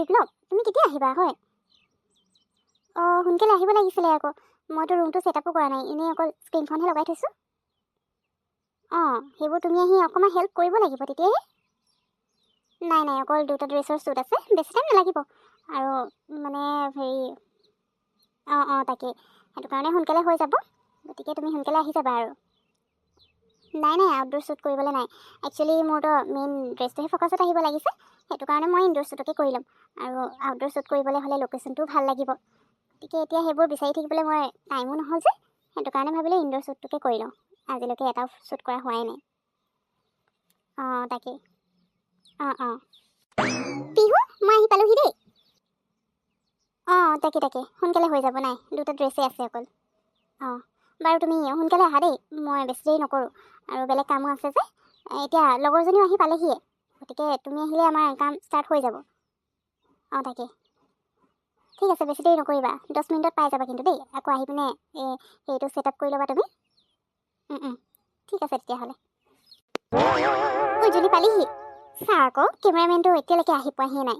বিপ্লৱ, তুমি কেতিয়া আহিবা হয়? সোনকালে আহিব লাগিছিলে আকৌ। মইতো ৰুমটো ছেটআপো কৰা নাই, এনেই অকল স্ক্ৰীনখনহে লগাই থৈছোঁ। সেইবোৰ তুমি আহি অকণমান হেল্প কৰিব লাগিব তেতিয়াহে। নাই অকল 2টা ড্ৰেছৰ শ্বুট আছে, বেছি টাইম নালাগিব। আৰু মানে হেৰি তাকে সেইটো কাৰণে সোনকালে হৈ যাব, গতিকে তুমি সোনকালে আহি যাবা আৰু। নাই আউটডোৰ শ্বুট কৰিবলৈ নাই। একচুৱেলি মোৰতো মেইন ড্ৰেছটোহে ফ'কাছত আহিব লাগিছে, সেইটো কাৰণে মই ইনডোৰ শ্বুটকে কৰি ল'ম। আৰু আউটডোৰ শ্বুট কৰিবলৈ হ'লে লোকেশ্যনটোও ভাল লাগিব, গতিকে এতিয়া সেইবোৰ বিচাৰি থাকিবলৈ মই টাইমো নহ'ল যে, সেইটো কাৰণে ভাবিলোঁ ইনডোৰ শ্বুটটোকে কৰি লওঁ। আজিলৈকে এটাও শ্বুট কৰা হোৱাই নাই। তাকে পিহু, মই আহি পালোহি দেই। তাকে সোনকালে হৈ যাব। নাই 2টা ড্ৰেছেই আছে অকল। বাৰু তুমি সোনকালে আহা দেই, মই বেছি দেৰি নকৰোঁ। আৰু বেলেগ কামো আছে যে, এতিয়া লগৰজনীও আহি পালেহিয়ে, গতিকে তুমি আহিলে আমাৰ কাম ষ্টাৰ্ট হৈ যাব। তাকে ঠিক আছে, বেছি দেৰি নকৰিবা, 10 মিনিটত পাই যাবা কিন্তু দেই। আকৌ আহি পিনে সেইটো ছেটআপ কৰি ল'বা তুমি। ঠিক আছে তেতিয়াহ'লে। জুলি পালিহি? চা আকৌ, কেমেৰামেনটো এতিয়ালৈকে আহি পোৱাহিয়ে নাই।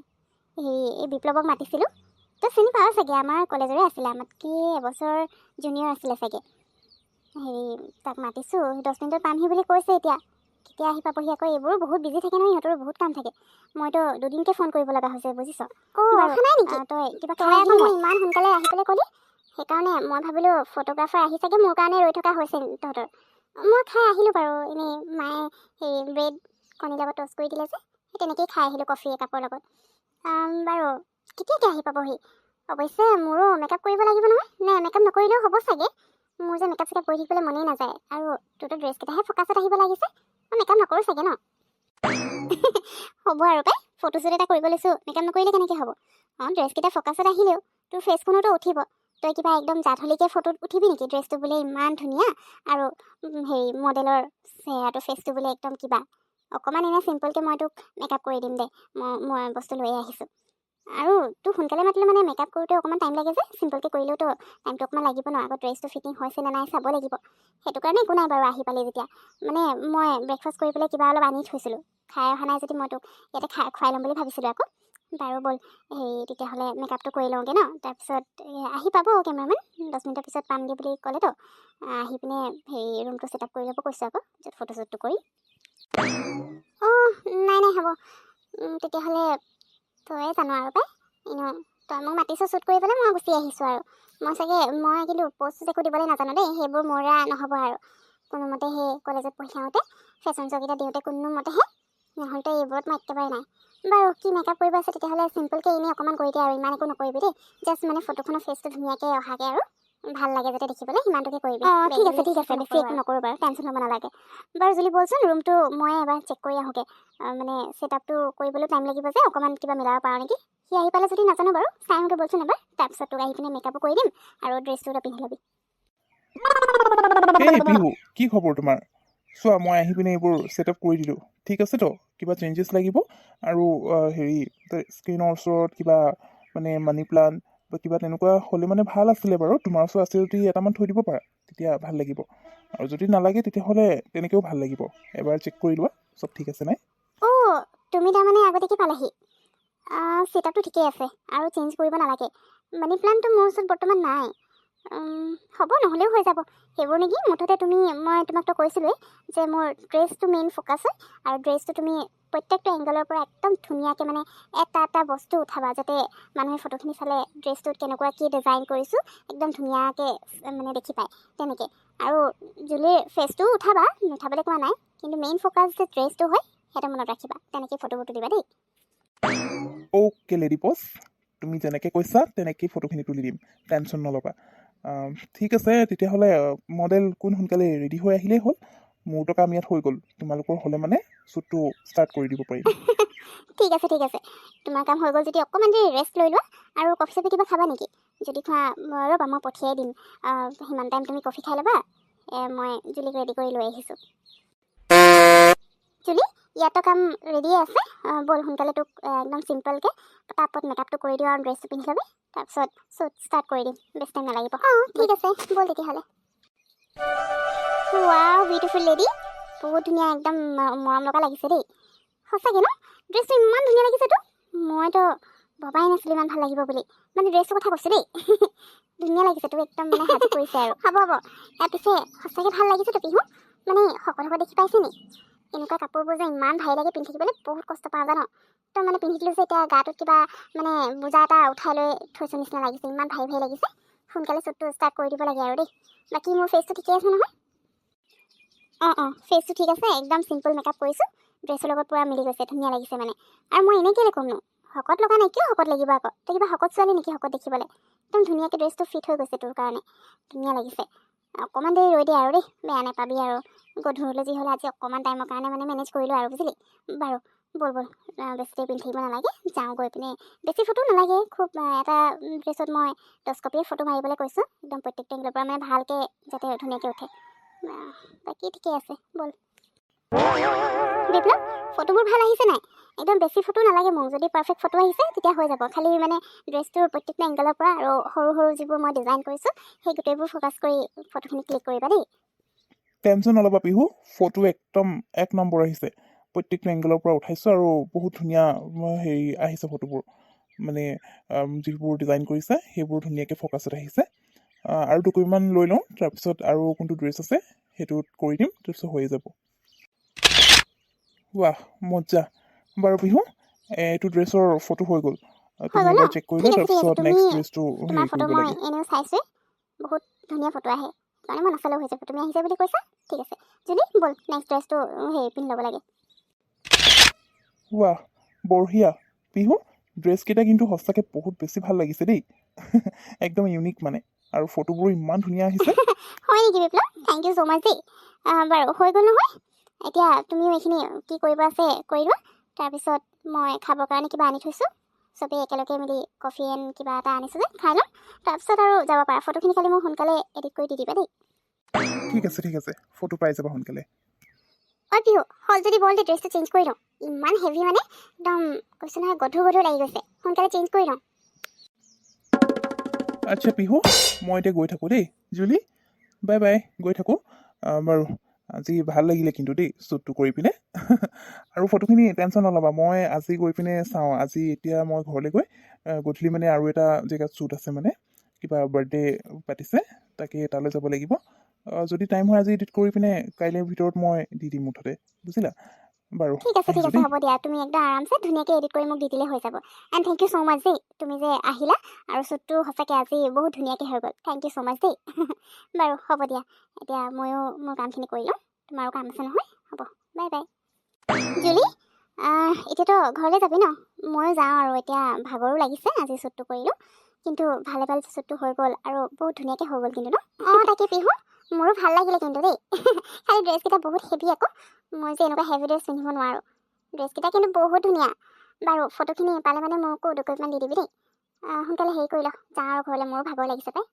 এই বিপ্লৱক মাতিছিলোঁ, তই চিনি পাৱ চাগে, আমাৰ কলেজৰে আছিলে, আমাতকৈ এবছৰ জুনিয়ৰ আছিলে চাগে। তাক মাতিছোঁ, 10 মিনিটত পামহি বুলি কৈছে। এতিয়া কেতিয়া আহি পাবহি আকৌ, এইবোৰো বহুত বিজি থাকে নহয়, সিহঁতৰো বহুত কাম থাকে। মইতো দুদিনকৈ ফোন কৰিব লগা হৈছে, বুজিছ? অহা নাই নেকি? তই কিবা খাই আকৌ মই ইমান সোনকালে আহি পেলাই ক'লি, সেইকাৰণে মই ভাবিলোঁ ফটোগ্ৰাফাৰ আহি চাগে, মোৰ কাৰণে ৰৈ থকা হৈছে তহঁতৰ। মই খাই আহিলোঁ বাৰু, এনেই মায়ে ব্ৰেড কণীৰ লগত ট'ষ্ট কৰি দিলে যে, সেই তেনেকেই খাই আহিলোঁ কফি একাপৰ লগত। বাৰু কেতিয়াকৈ আহি পাবহি? অৱশ্যে মোৰো মেকআপ কৰিব লাগিব নহয়, নে মেকআপ নকৰিলেও হ'ব চাগে? মোৰ যে মেকআপ চেকআপ কৰি থাকিবলৈ মনেই নাযায়, আৰু তোৰতো ড্ৰেছকেইটাহে ফ'কাছত আহিব লাগিছে, মই মেকআপ নকৰোঁ চাগে ন? হ'ব আৰু পাই, ফটোশ্বুট এটা কৰিব লৈছোঁ, মেকআপ নকৰিলে কেনেকৈ হ'ব? ড্ৰেছকেইটা ফ'কাছত আহিলেও তোৰ ফেচখনতো উঠিব। তই কিবা একদম জাধলিকৈ ফটোত উঠিবি নেকি? ড্ৰেছটো বোলে ইমান ধুনীয়া, আৰু মডেলৰ চেহেৰাটো, ফেচটো বোলে একদম কিবা। অকণমান এনেই চিম্পলকৈ মই তোক মেকআপ কৰি দিম দে, মই বস্তু লৈয়ে আহিছোঁ। আৰু তোক সোনকালে মাতিলে মানে মেকআপ কৰোঁতে অকণমান টাইম লাগে যে, চিম্পলকৈ কৰিলেওতো টাইমটো অকণমান লাগিব ন, আকৌ ড্ৰেছটো ফিটিং হৈছে নে নাই চাব লাগিব। সেইটো কাৰণে একো নাই বাৰু, আহি পালি যেতিয়া। মানে মই ব্ৰেকফাষ্ট কৰি পেলাই কিবা অলপ আনি থৈছিলোঁ, খাই অহা নাই যদি মই তোক ইয়াতে খুৱাই ল'ম বুলি ভাবিছিলোঁ আকৌ। বাৰু ব'ল, তেতিয়াহ'লে মেকআপটো কৰি লওঁগৈ ন, তাৰপিছত আহি পাব কেমেৰামেন, 10 মিনিটৰ পিছত পামগৈ বুলি ক'লেতো। আহি পিনে ৰুমটো ছেটআপ কৰি ল'ব কৈছোঁ আকৌ, য'ত ফটোশ্বুটটো কৰি। নাই হ'ব, তেতিয়াহ'লে তয়ে জানো আৰু পাই। তই মোক মাতিছ শ্বুট কৰি পেলাই, মই গুচি আহিছোঁ আৰু। মই কিন্তু পষ্ট একো দিবলৈ নাজানো দেই, সেইবোৰ মোৰ নহ'ব আৰু। কোনোমতে কলেজত পঢ়ি থাকোঁতে ফেশ্বন শ্ব'কেইটা দিওঁতে কোনোমতেহে, নহ'লেতো এইবোৰত মই একেবাৰে নাই। বাৰু কি মেকআপ কৰিব আছে তেতিয়াহ'লে চিম্পলকৈ এনেই অকণমান কৰি দিয়ে আৰু, ইমান একো নকৰিবি দেই। জাষ্ট মানে ফটোখনৰ ফেচটো ধুনীয়াকৈ অহাকৈ আৰু ভাল লাগে যাতে দেখিবলৈ, সিমানটোকে কৰিবি। ঠিক আছে বেছি একো নকৰোঁ বাৰু, টেনশ্যন ল'ব নালাগে। বাৰু জুলি বলচোন, ৰুমটো মই এবাৰ চেক কৰি আহোঁগৈ। মানে ছেটআপটো কৰিবলৈ টাইম লাগিব যে, অকণমান কিবা মিলাব পাৰোঁ নেকি। সি আহি পালে যদি নাজানো বাৰু, চাই আহোঁগৈ বলচোন এবাৰ, তাৰপিছত তোক আহি পিনে মেকআপো কৰি দিম, আৰু ড্ৰেছটো তই পিন্ধি ল'বি। এই বিহু, কি খবৰ তোমাৰ? চোৱা, মই আহি পিনে এইবোৰ ছেটআপ কৰি দিলোঁ, ঠিক আছেতো? কিবা চেঞ্জেছ লাগিব? আৰু স্ক্ৰীনৰ ওচৰত কিবা মানে মানি প্লাণ্ট বা কিবা তেনেকুৱা হ'লে মানে ভাল আছিলে বাৰু। তোমাৰ ওচৰত আছে যদি এটামান থৈ দিব পাৰা, তেতিয়া ভাল লাগিব। আৰু যদি নালাগে তেতিয়াহ'লে তেনেকৈও ভাল লাগিব। এবাৰ চেক কৰি লোৱা, চব ঠিক আছে নাই? তুমি তাৰমানে আগতীয়াকৈ পালাহি? ছেটআপটো ঠিকেই আছে, আৰু চেঞ্জ কৰিব নালাগে। মানি প্লাণ্টটো মোৰ ওচৰত বৰ্তমান নাই। হ'ব, নহ'লেও হৈ যাব। সেইবোৰ নেকি, মুঠতে মই তোমাকতো কৈছিলোঁৱেই যে মোৰ ড্ৰেছটো মেইন ফ'কাছ হয়, আৰু ড্ৰেছটো তুমি প্ৰত্যেকটো এংগলৰ পৰা একদম ধুনীয়াকৈ মানে এটা বস্তু উঠাবা, যাতে মানুহে ফটোখিনি চালে ড্ৰেছটোত কেনেকুৱা কি ডিজাইন কৰিছোঁ একদম ধুনীয়াকৈ মানে দেখি পায় তেনেকৈ। আৰু জুলিৰ ফেচটোও উঠাবা, নুঠাবলৈ কোৱা নাই, কিন্তু মেইন ফ'কাছ যে ড্ৰেছটো হয় সেইটো মনত ৰাখিবা। তেনেকৈ ফটোবোৰ তুলিবা দেই। অ'কে লেডি বছ, তুমি যেনেকৈ কৈছা তেনেকেই ফটোখিনি তুলি দিম, টেনশ্যন নল'বা। ঠিক আছে তেতিয়াহ'লে, মডেল কোন সোনকালে ৰেডি হৈ আহিলেই হ'ল। মোৰতো কাম ইয়াত হৈ গ'ল, তোমালোকৰ হ'লে মানে শ্বুটটো ষ্টাৰ্ট কৰি দিব পাৰিম। ঠিক আছে তোমাৰ কাম হৈ গ'ল যদি অকণমান দেৰি ৰেষ্ট লৈ লোৱা। আৰু কফি চফি কিবা খাবা নেকি? যদি খোৱা ৰ'বা, মই পঠিয়াই দিম। সিমান টাইম তুমি কফি খাই ল'বা, মই জুলিক ৰেডি কৰি লৈ আহিছোঁ। জুলি, ইয়াতো কাম ৰেডিয়ে আছে। ব'ল সোনকালে তোক একদম চিম্পলকৈ পটাপট মেকআপটো কৰি দিওঁ, আৰু ড্ৰেছটো পিন্ধি ল'বি, তাৰপিছত শ্বুট ষ্টাৰ্ট কৰি দিম। বেছি টাইম নালাগিব। ঠিক আছে, ব'ল তেতিয়াহ'লে। ৱাও, বিউটিফুল লেডি, বহুত ধুনীয়া, একদম মৰম লগা লাগিছে দেই। সঁচাকৈ ন, ড্ৰেছটো ইমান ধুনীয়া লাগিছে তোক। মইতো ভবাই নাছিলোঁ ইমান ভাল লাগিব বুলি মানে ড্ৰেছটোৰ কথা কৈছোঁ দেই ধুনীয়া লাগিছে তোক একদম মানে সাজি পৰিছে আৰু হ'ব ইয়াৰ পিছে সঁচাকৈ ভাল লাগিছে তো পিহু মানে সকলোবোৰ দেখি পাইছে নি এনেকুৱা কাপোৰবোৰ যে ইমান ভাৰি লাগে পিন্ধি থাকিবলৈ বহুত কষ্ট পাওঁ জানো তই মানে পিন্ধি দিলোঁ যে এতিয়া গাটোত কিবা মানে বোজা এটা উঠাই লৈ থৈছোঁ নিচিনা লাগিছে ইমান ভাৰি ভাৰি লাগিছে সোনকালে শ্বুটটো ষ্টাৰ্ট কৰি দিব লাগে আৰু দেই বাকী মোৰ ফেচটো ঠিকে আছে নহয় অঁ ফেচটো ঠিক আছে একদম চিম্পল মেকআপ কৰিছোঁ ড্ৰেছৰ লগত পূৰা মিলি গৈছে ধুনীয়া লাগিছে মানে আৰু মই এনেই কেলৈ ক'মনো শকত লগা নাই কিয় শকত লাগিব আকৌ তই কিবা শকত ছোৱালী নেকি শকত দেখিবলৈ একদম ধুনীয়াকৈ ড্ৰেছটো ফিট হৈ গৈছে তোৰ কাৰণে ধুনীয়া লাগিছে অকণমান দেৰি ৰৈ দে আৰু দেই বেয়া নাপাবি আৰু গধূৰলৈ যি হ'লে আজি অকণমান টাইমৰ কাৰণে মানে মেনেজ কৰিলোঁ আৰু বুজিলি বাৰু ব'ল বেছি দেৰি পিন্ধি থাকিব নালাগে যাওঁ গৈ পিনে বেছি ফটো নালাগে খুব এটা ড্ৰেছত মই 10 কপিয়ে ফটো মাৰিবলৈ কৈছোঁ একদম প্ৰত্যেকটো এংগলৰ পৰা মানে ভালকৈ যাতে ধুনীয়াকৈ উঠে বাকী ঠিকে আছে ব'ল বিপ্লৱ ফটোবোৰ ভাল আহিছে নাই একদম বেছি ফটো নালাগে মোক যদি পাৰফেক্ট ফটো আহিছে তেতিয়া হৈ যাব খালি মানে ড্ৰেছটোৰ প্ৰত্যেকটো এংগলৰ পৰা আৰু সৰু সৰু যিবোৰ মই ডিজাইন কৰিছোঁ সেই গোটেইবোৰ ফ'কাছ কৰি ফটোখিনি ক্লিক কৰিবা দেই টেনশ্যন নল'বা পিহু ফটো একদম 1 নম্বৰ আহিছে প্ৰত্যেকটো এংগলৰ পৰা উঠাইছোঁ আৰু বহুত ধুনীয়া হেৰি আহিছে ফটোবোৰ মানে যিবোৰ ডিজাইন কৰিছে সেইবোৰ ধুনীয়াকৈ ফ'কাছত আহিছে আৰু দুকপিমান লৈ লওঁ তাৰপিছত আৰু কোনটো ড্ৰেছ আছে সেইটোত কৰি দিম তাৰপিছত হৈ যাব ৱাহ মজ্জা বাৰু পিহু এইটো ড্ৰেছৰ ফটো হৈ গ'ল তুমি হৈ গ'ল এবাৰ ন চেক কৰি ঠিক লোৱা আছে ঠিক আছে তাৰপিছত তুমি নেক্সট ড্ৰেছটো তোমাৰ হেৰি ফটো কৰিব মই লাগে এনেও চাইছোঁৱে বহুত ধুনীয়া ফটো আহে মানে মই নাচালেও হৈ যাব তুমি আহিছে বুলি কৈছা ঠিক আছে যদি ব'ল নেক্সট ড্ৰেছটো হেৰি পিন্ধি ল'ব লাগে ৱাহ বঢ়িয়া পিহু ড্ৰেছকেইটা কিন্তু সঁচাকৈ বহুত বেছি ভাল লাগিছে দেই একদম ইউনিক মানে আৰু ফটোবোৰ ইমান ধুনীয়া আহিছে হয় নেকি বিপ্লৱ থেংক ইউ ছ' মাছ দেই বাৰু হৈ গ'ল নহয় এতিয়া তুমিও এইখিনি কি কৰিব আছে কৰি লোৱা তাৰপিছত মই খাবৰ কাৰণে কিবা আনি থৈছোঁ চবেই একেলগে মিলি কফি এণ্ড কিবা এটা আনিছোঁ যে খাই ল'ম তাৰপিছত আৰু যাব পাৰা ফটোখিনি খালি মোক সোনকালে এডিট কৰি দি দিবা দেই ঠিক আছে ফটো পাই যাবা সোনকালে ঐ পিহু হ'ল যদি বল দে ড্ৰেছটো চেঞ্জ কৰি লওঁ ইমান হেভি মানে একদম কৈছোঁ নহয় গধুৰ লাগি গৈছে সোনকালে চেঞ্জ কৰি লওঁ আচ্ছা পিহু মই এতিয়া গৈ থাকোঁ দেই জুলি বাই বাই গৈ থাকোঁ বাৰু আজি ভাল লাগিলে কিন্তু দেই শ্বুটটো কৰি পিনে আৰু ফটোখিনি টেনশ্যন নল'বা মই আজি গৈ পিনে চাওঁ আজি এতিয়া মই ঘৰলৈ গৈ গধূলি মানে আৰু এটা জেগাত শ্বুট আছে মানে কিবা বাৰ্থডে পাতিছে তাকে তালৈ যাব লাগিব যদি টাইম হয় আজি এডিট কৰি পিনে কাইলৈৰ ভিতৰত মই দি দিম মুঠতে বুজিলা বাৰু ঠিক আছে আহিছোঁ দেই হ'ব দিয়া তুমি একদম আৰামছে ধুনীয়াকৈ এডিট কৰি মোক দি দিলে হৈ যাব এণ্ড থেংক ইউ ছ' মাছ দেই তুমি যে আহিলা আৰু শ্বুটটো সঁচাকৈ আজি বহুত ধুনীয়াকৈ হৈ গ'ল থেংক ইউ ছ' মাছ দেই বাৰু হ'ব দিয়া এতিয়া ময়ো মোৰ কামখিনি কৰি লওঁ তোমাৰো কাম আছে নহয় হ'ব বাই বাই জুলি এতিয়াতো ঘৰলৈ যাবি ন ময়ো যাওঁ আৰু এতিয়া ভাগৰো লাগিছে আজি শ্বুটটো কৰিলোঁ কিন্তু ভালে শ্বুটটো হৈ গ'ল আৰু বহুত ধুনীয়াকৈ হৈ গ'ল কিন্তু ন তাকে পিহু মোৰো ভাল লাগিলে কিন্তু দেই খালি ড্ৰেছকেইটা বহুত হেভি আকৌ মই যে এনেকুৱা হেভি ড্ৰেছ পিন্ধিব নোৱাৰোঁ ড্ৰেছকেইটা কিন্তু বহুত ধুনীয়া বাৰু ফটোখিনি পালে মানে মোকো 2 কপিমান দি দিবি দেই সোনকালে হেৰি কৰি ল যাওঁ আৰু ঘৰলৈ মোৰো ভাগৰ লাগিছে পাই